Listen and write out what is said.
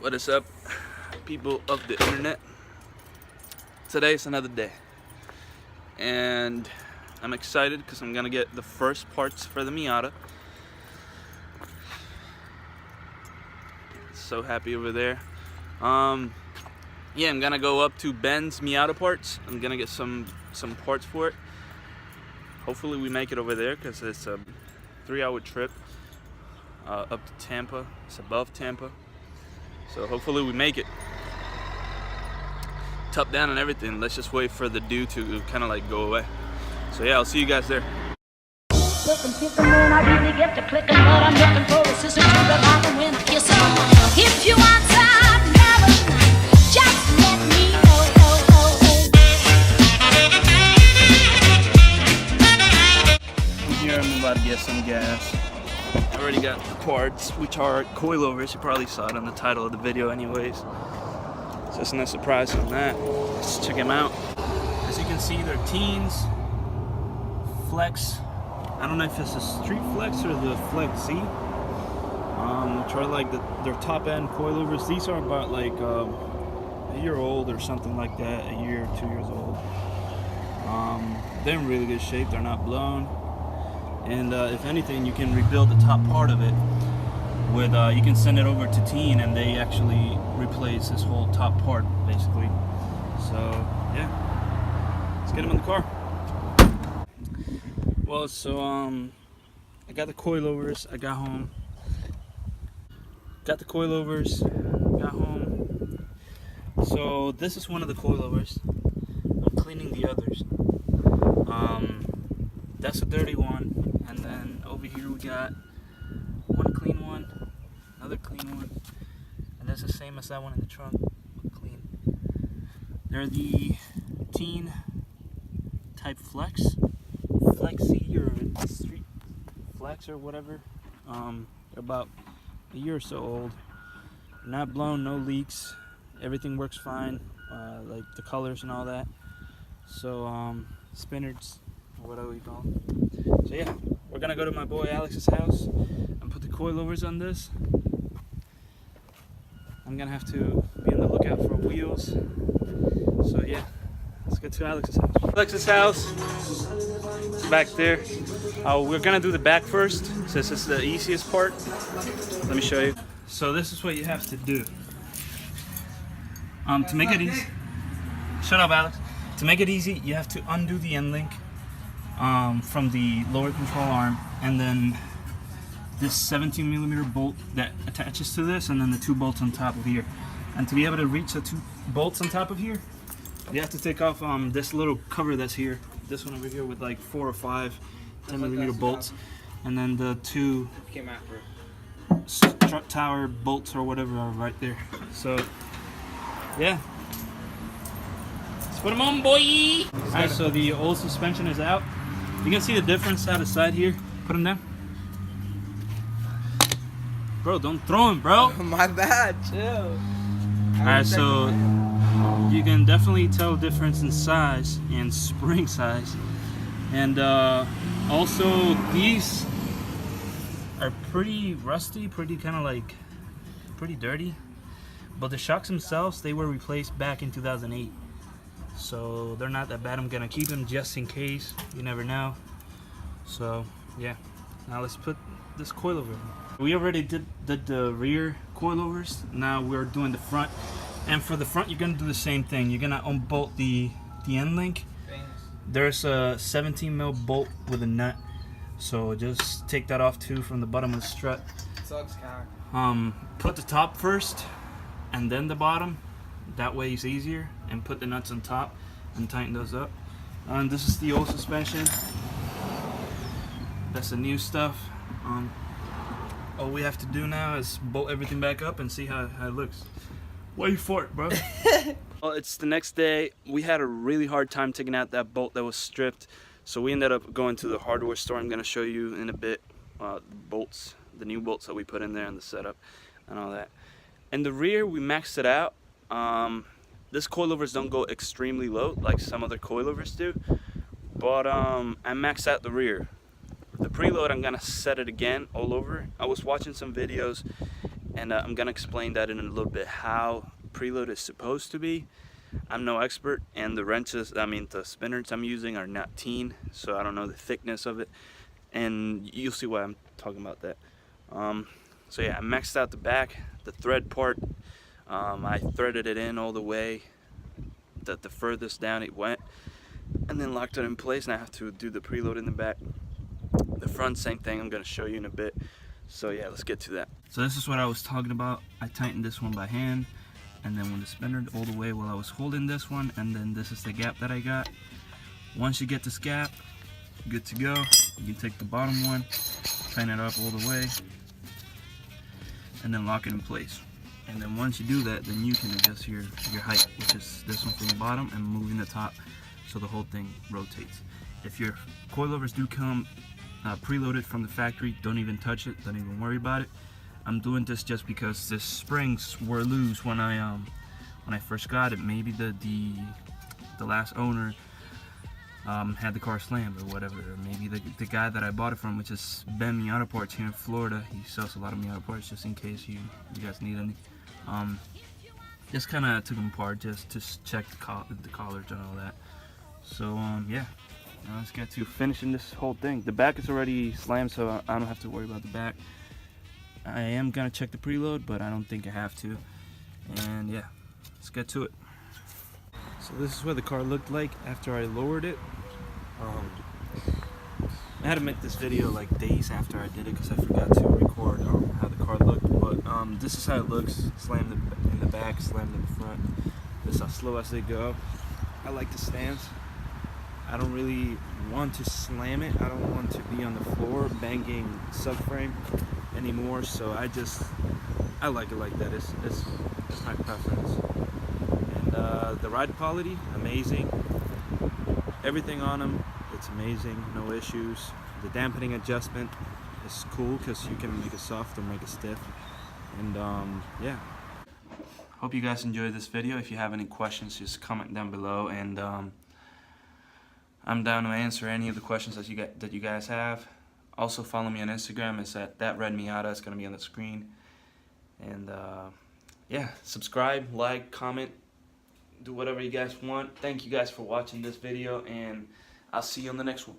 What is up, people of the internet? Today is another day, and I'm excited because I'm gonna get the first parts for the Miata. So happy over there. Yeah, I'm gonna go up to Ben's Miata parts. I'm gonna get some parts for it. Hopefully we make it over there because it's a 3-hour trip up to Tampa. It's above Tampa, so hopefully we make it. Top down and everything. Let's just wait for the dew to kind of like go away. So yeah, I'll see you guys there. If you want some love, just let me know. I'm here, I'm about to get some gas. I already got the parts, which are coilovers. You probably saw it on the title of the video anyways. So it's no surprise on that. Let's check them out. As you can see, they're Teins Flex. I don't know if it's a Street Flex or the Flex Z. Which are like their top end coilovers. These are about like a year old or something like that, a year or 2 years old. They're in really good shape. They're not blown. And if anything, you can rebuild the top part of it with, you can send it over to Tein and they actually replace this whole top part basically. So yeah, let's get them in the car. Well, so I got the coilovers. I got home. Got the coilovers. Got home. So this is one of the coilovers. I'm cleaning the others. That's a dirty one, and then over here we got one clean one, another clean one, and that's the same as that one in the trunk, clean. They're the Tein type Flex Z or Street Flex or whatever. They're about a year or so old. They're not blown, no leaks. Everything works fine, like the colors and all that. So spinners, or whatever you call them. So yeah, we're gonna go to my boy Alex's house and put the coilovers on this. I'm gonna have to be on the lookout for wheels. So yeah, let's get to Alex's house. Alex's house, it's back there. We're gonna do the back first, since it's the easiest part. Let me show you. So this is what you have to do. To make it easy. Shut up, Alex. To make it easy, you have to undo the end link from the lower control arm, and then this 17mm bolt that attaches to this, and then the 2 bolts on top of here. And to be able to reach the 2 bolts on top of here, you have to take off this little cover that's here, this one over here with like 4 or 5 10mm bolts, and then the 2 strut tower bolts or whatever are right there. So yeah, let's put them on, boy. Alright, so the old suspension is out. You can see the difference side to side here. Put them down. Bro, don't throw him, bro. My bad, chill. Alright, so you can definitely tell the difference in size and spring size. And also these are pretty rusty, pretty kind of like pretty dirty. But the shocks themselves, they were replaced back in 2008. So they're not that bad. I'm gonna keep them just in case. You never know. So yeah, now let's put this coilover in. We already did the rear coilovers. Now we're doing the front. And for the front, you're gonna do the same thing. You're gonna unbolt the end link. There's a 17mm bolt with a nut. So just take that off too from the bottom of the strut. Sucks, cow. Put the top first and then the bottom. That way it's easier, and put the nuts on top and tighten those up. And this is the old suspension. That's the new stuff. All we have to do now is bolt everything back up and see how it looks. Wait for it, bro. Well, it's the next day. We had a really hard time taking out that bolt that was stripped, so we ended up going to the hardware store. I'm gonna show you in a bit bolts, the new bolts that we put in there, and the setup and all that. And the rear, we maxed it out. This coilovers don't go extremely low like some other coilovers do, but I maxed out the rear. The preload, I'm gonna set it again all over. I was watching some videos, and I'm gonna explain that in a little bit how preload is supposed to be. I'm no expert, and the wrenches, the spinners I'm using are not Tein, so I don't know the thickness of it, and you'll see why I'm talking about that. So yeah, I maxed out the back, the thread part. I threaded it in all the way, the furthest down it went, and then locked it in place, and I have to do the preload in the back. The front, same thing, I'm going to show you in a bit. So yeah, let's get to that. So this is what I was talking about. I tightened this one by hand, and then when the spinner all the way while I was holding this one, and then this is the gap that I got. Once you get this gap, good to go. You take the bottom one, tighten it up all the way, and then lock it in place. And then once you do that, then you can adjust your height, which is this one from the bottom, and moving the top so the whole thing rotates. If your coilovers do come preloaded from the factory, don't even touch it, don't even worry about it. I'm doing this just because the springs were loose when I first got it. Maybe the last owner had the car slammed or whatever, or maybe the guy that I bought it from, which is Ben Miata Parts here in Florida, he sells a lot of Miata parts just in case you guys need any. Just kind of took them apart just to check the collars and all that. So yeah, now let's get to finishing this whole thing. The back is already slammed, so I don't have to worry about the back. I am gonna check the preload, but I don't think I have to. And yeah, let's get to it. So this is what the car looked like after I lowered it. I had to make this video like days after I did it because I forgot to record how the car looked. But this is how it looks. Slammed in the back, slammed in the front. This is how slow as they go. I like the stance. I don't really want to slam it. I don't want to be on the floor banging subframe anymore. So I like it like that. It's my preference. And the ride quality, amazing. Everything on them, it's amazing. No issues. The dampening adjustment is cool because you can make it soft or make it stiff. And yeah. Hope you guys enjoyed this video. If you have any questions, just comment down below, and I'm down to answer any of the questions that you guys have. Also follow me on Instagram. It's at @redmiata. It's gonna be on the screen. And yeah, subscribe, like, comment, do whatever you guys want. Thank you guys for watching this video, and I'll see you on the next one.